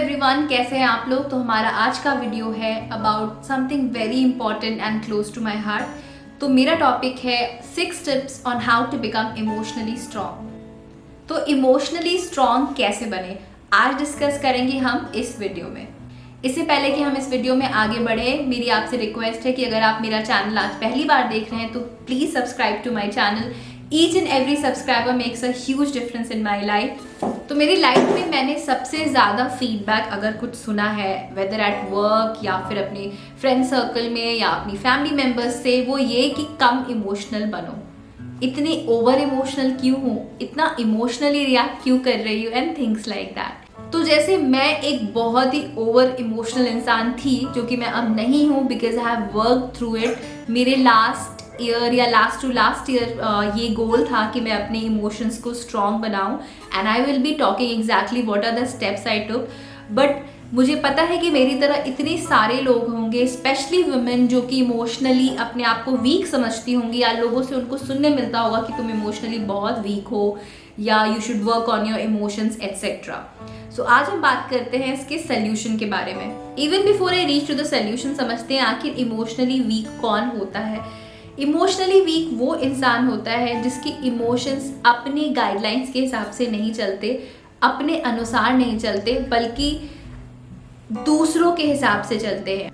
Everyone, कैसे हैं आप लोग। तो हमारा आज का वीडियो है about something very important and close to my heart. तो मेरा टॉपिक है 6 tips on how to become emotionally strong. तो इमोशनली स्ट्रॉन्ग कैसे बने, आज डिस्कस करेंगे हम इस वीडियो में। इससे पहले कि हम इस वीडियो में आगे बढ़े, मेरी आपसे रिक्वेस्ट है कि अगर आप मेरा चैनल आज पहली बार देख रहे हैं तो please subscribe to my channel. Each and every subscriber makes a huge difference in my life. तो मेरी लाइफ में मैंने सबसे ज़्यादा फीडबैक अगर कुछ सुना है, वेदर एट वर्क या फिर अपने फ्रेंड सर्कल में या अपनी फैमिली मेम्बर्स से, वो ये कि कम इमोशनल बनो। इतनी ओवर इमोशनल क्यों हूँ, इतना इमोशनली रिएक्ट क्यों कर रही हूँ, एंड थिंग्स लाइक दैट। तो जैसे मैं एक बहुत ही ओवर इमोशनल इंसान थी, जो कि मैं अब नहीं हूँ because I have work through it. मेरे लास्ट ईयर या लास्ट टू लास्ट ईयर ये गोल था कि मैं अपने इमोशंस को स्ट्रॉन्ग बनाऊं, and I will be talking exactly what are the steps I took. But मुझे पता है कि मेरी तरह इतने सारे लोग होंगे, स्पेशली वुमेन, जो कि इमोशनली अपने आप को वीक समझती होंगी, या लोगों से उनको सुनने मिलता होगा कि तुम इमोशनली बहुत वीक हो या you should work on your emotions etcetera. So आज हम बात करते हैं इसके सोल्यूशन के बारे में। Even before I reach to the solution, समझते हैं आखिर इमोशनली वीक कौन होता है। इमोशनली वीक वो इंसान होता है जिसकी इमोशंस अपनी गाइडलाइंस के हिसाब से नहीं चलते, अपने अनुसार नहीं चलते, बल्कि दूसरों के हिसाब से चलते हैं।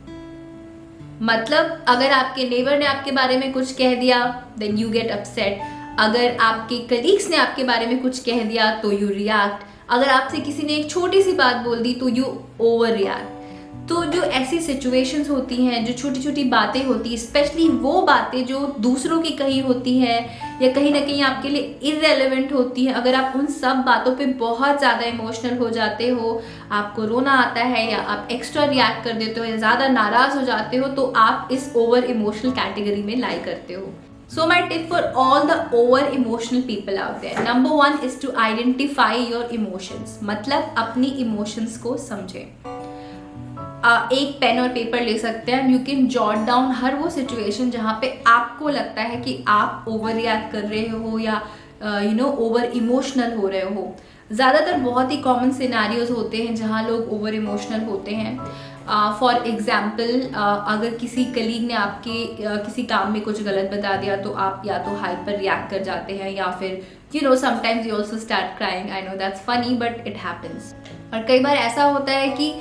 मतलब अगर आपके नेबर ने आपके बारे में कुछ कह दिया देन यू गेट अपसेट। अगर आपके कलीग्स ने आपके बारे में कुछ कह दिया तो यू रिएक्ट। अगर आपसे किसी ने एक छोटी सी बात बोल दी तो यू ओवर रिएक्ट। तो जो ऐसी सिचुएशंस होती हैं, जो छोटी छोटी बातें होती हैं, स्पेशली वो बातें जो दूसरों की कही होती है या कहीं ना कहीं आपके लिए इररेलेवेंट होती है, अगर आप उन सब बातों पे बहुत ज़्यादा इमोशनल हो जाते हो, आपको रोना आता है या आप एक्स्ट्रा रिएक्ट कर देते हो या ज़्यादा नाराज़ हो जाते हो, तो आप इस ओवर इमोशनल कैटेगरी में लाई करते हो। So my tip for all the over emotional people out there, number 1 is to identify your emotions। मतलब अपनी इमोशंस को समझें। एक पेन और पेपर ले सकते हैं, यू कैन जॉट डाउन हर वो सिचुएशन जहाँ पे आपको लगता है कि आप ओवर रिएक्ट कर रहे हो या ओवर इमोशनल हो रहे हो। ज़्यादातर बहुत ही कॉमन सिनेरियोज होते हैं जहाँ लोग ओवर इमोशनल होते हैं। फॉर एग्जाम्पल, अगर किसी कलीग ने आपके किसी काम में कुछ गलत बता दिया तो आप या तो हाइपर रिएक्ट कर जाते हैं या फिर sometimes you also start crying. I know that's funny but it happens. और कई बार ऐसा होता है कि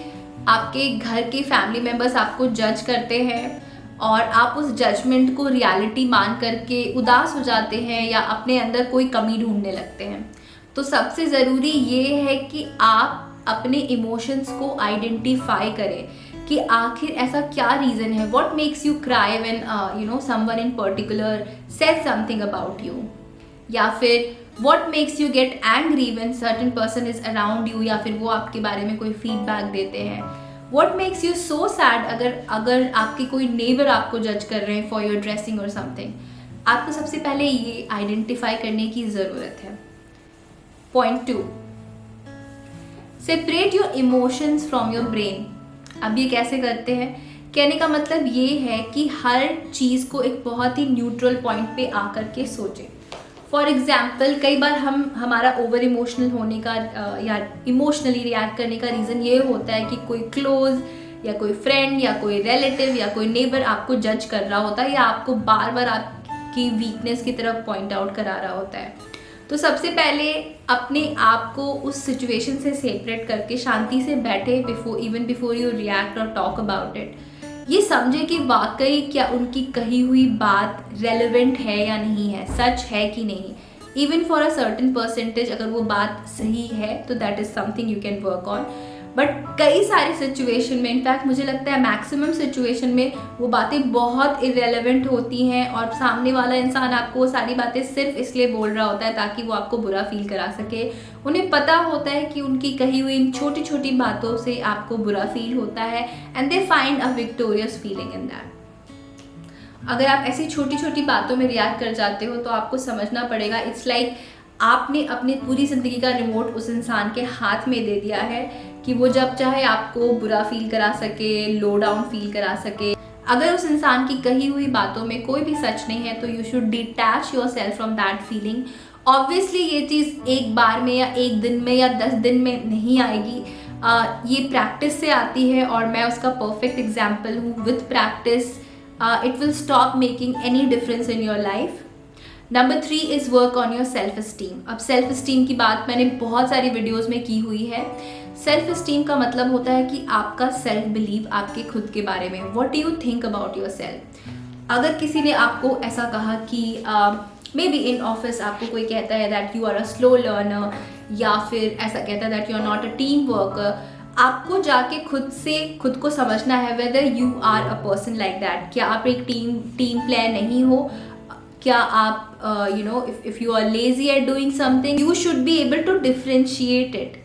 आपके घर के फैमिली मेम्बर्स आपको जज करते हैं और आप उस जजमेंट को रियलिटी मान करके उदास हो जाते हैं या अपने अंदर कोई कमी ढूंढने लगते हैं। तो सबसे ज़रूरी ये है कि आप अपने इमोशंस को आइडेंटिफाई करें कि आखिर ऐसा क्या रीज़न है, what makes you cry when someone in particular says something about you, या फिर what makes you get angry when certain person is around you, या फिर वो आपके बारे में कोई फीडबैक देते हैं। what makes you so sad अगर आपके कोई नेबर आपको जज कर रहे हैं फॉर योर ड्रेसिंग और समथिंग। आपको सबसे पहले ये आइडेंटिफाई करने की ज़रूरत है। Point 2, separate your emotions from your brain. अब ये कैसे करते हैं? कहने का मतलब ये है कि हर चीज़ को एक बहुत ही न्यूट्रल पॉइंट पे आकर के सोचें। फॉर एग्जाम्पल, कई बार हमारा ओवर इमोशनल होने का या इमोशनली रिएक्ट करने का रीज़न ये होता है कि कोई क्लोज या कोई फ्रेंड या कोई रिलेटिव या कोई नेबर आपको जज कर रहा होता है या आपको बार बार आपकी वीकनेस की तरफ पॉइंट आउट करा रहा होता है। तो सबसे पहले अपने आप को उस सिचुएशन से सेपरेट करके शांति से बैठे बिफोर यू रिएक्ट और टॉक अबाउट इट। ये समझे कि वाकई क्या उनकी कही हुई बात रेलेवेंट है या नहीं है, सच है कि नहीं। Even for a certain percentage अगर वो बात सही है तो that is something you can work on. But कई सारी सिचुएशन में, इनफैक्ट मुझे लगता है मैक्सिमम सिचुएशन में, वो बातें बहुत इररेलेवेंट होती हैं और सामने वाला इंसान आपको वो सारी बातें सिर्फ इसलिए बोल रहा होता है ताकि वो आपको बुरा फील करा सके। उन्हें पता होता है कि उनकी कही हुई इन छोटी छोटी बातों से आपको बुरा फील होता है, and they find a victorious feeling in that. अगर आप ऐसी छोटी छोटी बातों में रिएक्ट कर जाते हो तो आपको समझना पड़ेगा, इट्स लाइक आपने अपनी पूरी ज़िंदगी का रिमोट उस इंसान के हाथ में दे दिया है कि वो जब चाहे आपको बुरा फील करा सके, लो डाउन फील करा सके। अगर उस इंसान की कही हुई बातों में कोई भी सच नहीं है तो you should detach your self from that feeling. Obviously ये चीज़ एक बार में या एक दिन में या 10 दिन में नहीं आएगी, ये प्रैक्टिस से आती है और मैं उसका परफेक्ट एग्जाम्पल हूँ. With practice it will stop making any difference in your life. Number 3 is work on your self esteem. अब सेल्फ इस्टीम की बात मैंने बहुत सारी वीडियोज़ में की हुई है. सेल्फ इस्टीम का मतलब होता है कि आपका सेल्फ बिलीव आपके खुद के बारे में. What do you think about your self. अगर किसी ने आपको ऐसा कहा कि मे बी इन ऑफिस आपको कोई कहता है that you are a slow learner, या फिर ऐसा कहता है that you are not a team worker, आपको जाके खुद को समझना है whether you are a person like that. क्या आप एक टीम प्लेयर नहीं हो? क्या आप if you are lazy at doing something, you should be able to differentiate it.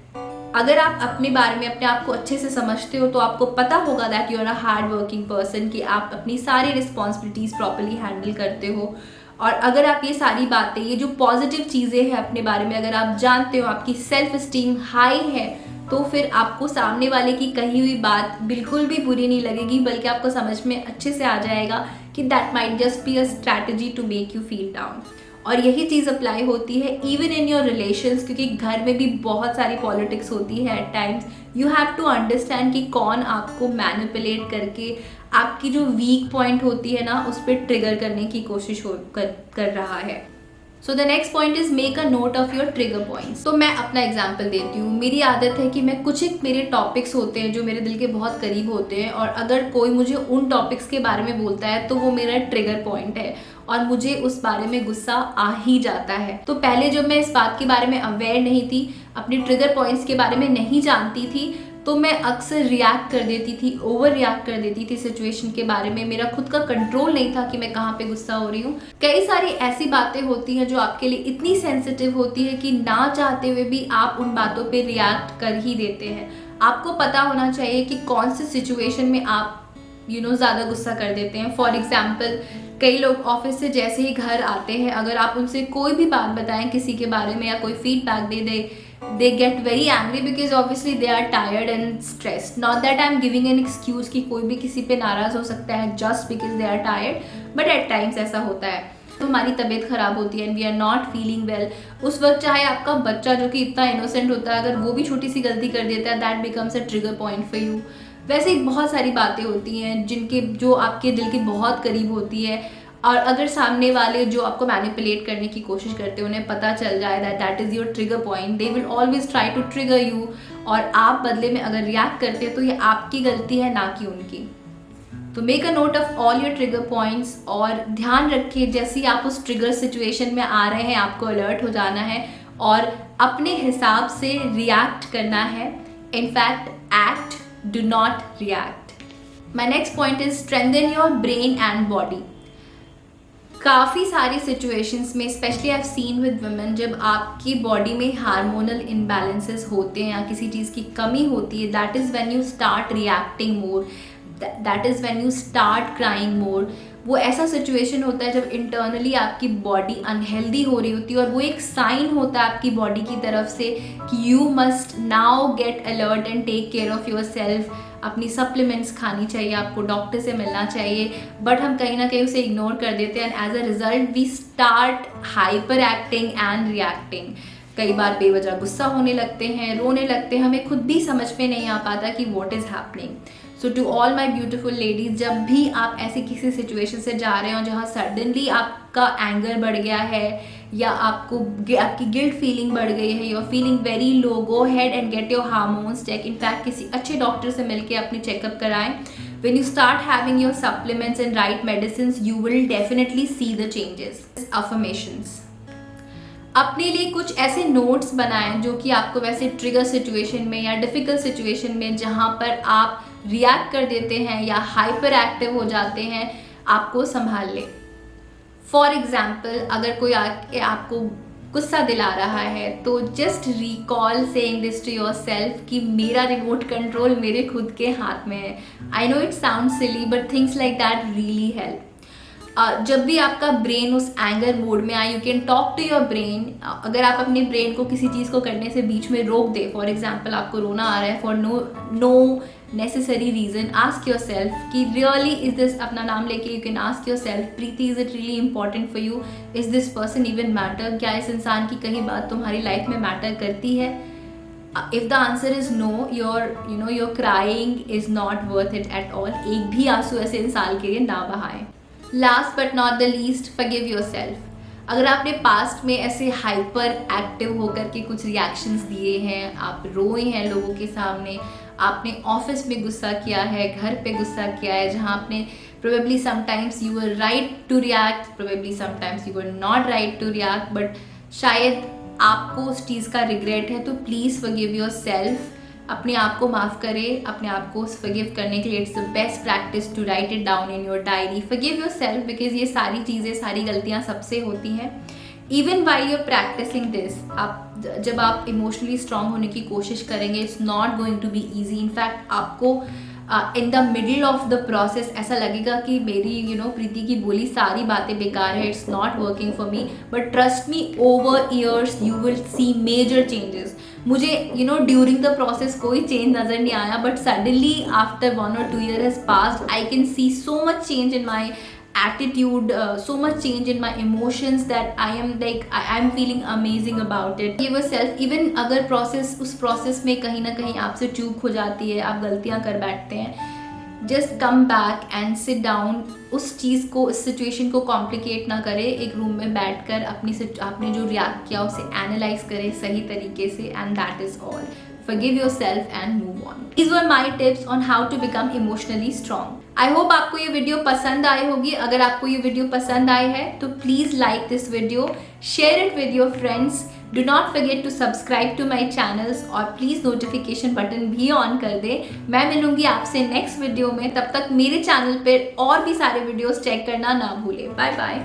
अगर आप अपने बारे में अपने आप को अच्छे से समझते हो तो आपको पता होगा that you are a hard working person, कि आप अपनी सारी रिस्पॉन्सिबिलिटीज प्रॉपरली हैंडल करते हो. और अगर आप ये सारी बातें, ये जो पॉजिटिव चीज़ें हैं अपने बारे में अगर आप जानते हो, आपकी सेल्फ इस्टीम हाई है, तो फिर आपको सामने वाले की कही हुई बात बिल्कुल भी बुरी नहीं लगेगी, बल्कि आपको समझ में अच्छे से आ जाएगा कि that might just be a strategy to make you feel down. और यही चीज़ अप्लाई होती है इवन इन योर रिलेशंस, क्योंकि घर में भी बहुत सारी पॉलिटिक्स होती है at times. You have to understand कि कौन आपको मैनिपुलेट करके आपकी जो वीक पॉइंट होती है ना उस पर ट्रिगर करने की कोशिश कर रहा है. So the next point is make a note of your trigger points. तो मैं अपना एग्जाम्पल देती हूँ. मेरी आदत है कि मैं कुछ एक मेरे टॉपिक्स होते हैं जो मेरे दिल के बहुत करीब होते हैं, और अगर कोई मुझे उन टॉपिक्स के बारे में बोलता है तो वो मेरा ट्रिगर पॉइंट है और मुझे उस बारे में गुस्सा आ ही जाता है. तो पहले जब मैं इस बात के बारे में अवेयर नहीं थी, अपने ट्रिगर पॉइंट्स के बारे में नहीं जानती थी, तो मैं अक्सर रिएक्ट कर देती थी, ओवर रिएक्ट कर देती थी सिचुएशन के बारे में. मेरा खुद का कंट्रोल नहीं था कि मैं कहाँ पे गुस्सा हो रही हूँ. कई सारी ऐसी बातें होती हैं जो आपके लिए इतनी सेंसिटिव होती है कि ना चाहते हुए भी आप उन बातों पे रिएक्ट कर ही देते हैं. आपको पता होना चाहिए कि कौन सी सिचुएशन में आप ज़्यादा गुस्सा कर देते हैं. फॉर एग्जाम्पल, कई लोग ऑफिस से जैसे ही घर आते हैं, अगर आप उनसे कोई भी बात बताएं किसी के बारे में या कोई feedback they they, they get very angry because obviously they are tired and stressed. Not that I'm giving an excuse कि कोई भी किसी पे नाराज़ हो सकता है just because they are tired, but at times ऐसा होता है. तो हमारी तबीयत ख़राब होती है and we are not feeling well. उस वक्त चाहे आपका बच्चा जो कि इतना इनोसेंट होता है, अगर वो भी छोटी सी गलती कर देता है, that becomes a trigger point for you. वैसे ही बहुत सारी बातें होती हैं जो आपके दिल के बहुत करीब होती है, और अगर सामने वाले जो आपको मैनिपुलेट करने की कोशिश करते हैं उन्हें पता चल जाए that is your trigger point, they will always try to trigger you, और आप बदले में अगर रिएक्ट करते हैं तो ये आपकी गलती है, ना कि उनकी. तो make a note of all your trigger points, और ध्यान रखिए जैसे ही आप उस ट्रिगर सिचुएशन में आ रहे हैं आपको अलर्ट हो जाना है और अपने हिसाब से रिएक्ट करना है. In fact act, do not react. My next point is strengthen your brain and body. काफ़ी सारी सिचुएशंस में, specially I have seen with women, जब आपकी बॉडी में हार्मोनल इम्बैलेंसेस होते हैं या किसी चीज़ की कमी होती है, that is when you start reacting more, that is when you start crying more. वो ऐसा सिचुएशन होता है जब इंटरनली आपकी बॉडी अनहेल्दी हो रही होती है, और वो एक साइन होता है आपकी बॉडी की तरफ से कि you must now get alert and take care of yourself. अपनी सप्लीमेंट्स खानी चाहिए, आपको डॉक्टर से मिलना चाहिए, बट हम कहीं ना कहीं उसे इग्नोर कर देते हैं, and as a result we start hyper acting and reacting. कई बार बेवजह गुस्सा होने लगते हैं, रोने लगते हैं, हमें खुद भी समझ में नहीं आ पाता कि what is happening. So to all my beautiful ladies, जब भी आप ऐसी किसी सिचुएशन से जा रहे हो जहाँ सडनली आपका एंगर बढ़ गया है या आपकी गिल्ट फीलिंग बढ़ गई है, you are feeling very low, go head and get your hormones check. In fact किसी अच्छे डॉक्टर से मिलकर अपनी चेकअप कराएं. When you start having your supplements and right medicines, you will definitely see the changes. Affirmations. अपने लिए कुछ ऐसे नोट्स बनाएं जो कि आपको वैसे ट्रिगर सिचुएशन में या डिफ़िकल्ट सिचुएशन में जहाँ पर आप रिएक्ट कर देते हैं या हाइपर एक्टिव हो जाते हैं, आपको संभाल ले. फॉर एग्जाम्पल, अगर कोई आपको गुस्सा दिला रहा है तो just recall saying this to yourself कि मेरा रिमोट कंट्रोल मेरे खुद के हाथ में है. I know it sound silly but things like that really help. जब भी आपका ब्रेन उस एंगर मोड में आए, you can talk to your brain. अगर आप अपने ब्रेन को किसी चीज़ को करने से बीच में रोक दे, फॉर एग्जाम्पल आपको रोना आ रहा है for no necessary reason, ask yourself कि रियली इज दिस, अपना नाम लेके you can ask yourself, Preeti is it really important for you, is this person even matter, क्या इस इंसान की कहीं बात तुम्हारी लाइफ में मैटर करती है. If the answer is no, your crying is not worth it at all. एक भी आंसू ऐसे इंसान के लिए ना बहाएं. Last but not the least, forgive yourself. अगर आपने पास्ट में ऐसे हाइपर एक्टिव होकर के कुछ रिएक्शंस दिए हैं, आप रोए हैं लोगों के सामने, आपने ऑफिस में गुस्सा किया है, घर पे गुस्सा किया है, जहाँ आपने probably sometimes you were right to react, probably sometimes you were not right to react, but शायद आपको उस चीज़ का रिग्रेट है, तो प्लीज़ फॉरगिव योरसेल्फ. अपने आप को माफ़ करें. अपने आप को फॉरगिव करने के लिए it's the best practice to write it down in your diary. Forgive yourself because ये सारी चीज़ें, सारी गलतियाँ सबसे होती हैं. Even while you're practising this, जब आप इमोशनली स्ट्रांग होने की कोशिश करेंगे, it's not going to be easy. In fact आपको in the middle of the process ऐसा लगेगा कि मेरी प्रीति की बोली सारी बातें बेकार है, it's not working for me. But trust me, over years you will see major changes. मुझे ड्यूरिंग द प्रोसेस कोई चेंज नज़र नहीं आया, but suddenly after 1 or 2 years has passed, I can see so much change in my attitude, so much change in my emotions that I'm feeling amazing about it. Give yourself, even अगर उस process में कहीं ना कहीं आपसे चूक हो जाती है, आप गलतियाँ कर बैठते हैं, just come back and sit down. उस चीज़ को, इस सिचुएशन को कॉम्प्लिकेट ना करें. एक रूम में बैठकर आपने जो रिएक्ट किया उसे एनालाइज करें सही तरीके से, and that is all. Forgive yourself and move on. These were my tips on how to become emotionally strong. I hope आपको ये वीडियो पसंद आई होगी. अगर आपको ये वीडियो पसंद आई है तो please like this video, share it with your friends. Do not forget to subscribe to my channels और प्लीज़ नोटिफिकेशन बटन भी ऑन कर दे. मैं मिलूंगी आपसे नेक्स्ट वीडियो में. तब तक मेरे चैनल पर और भी सारे वीडियोस चेक करना ना भूलें. Bye bye.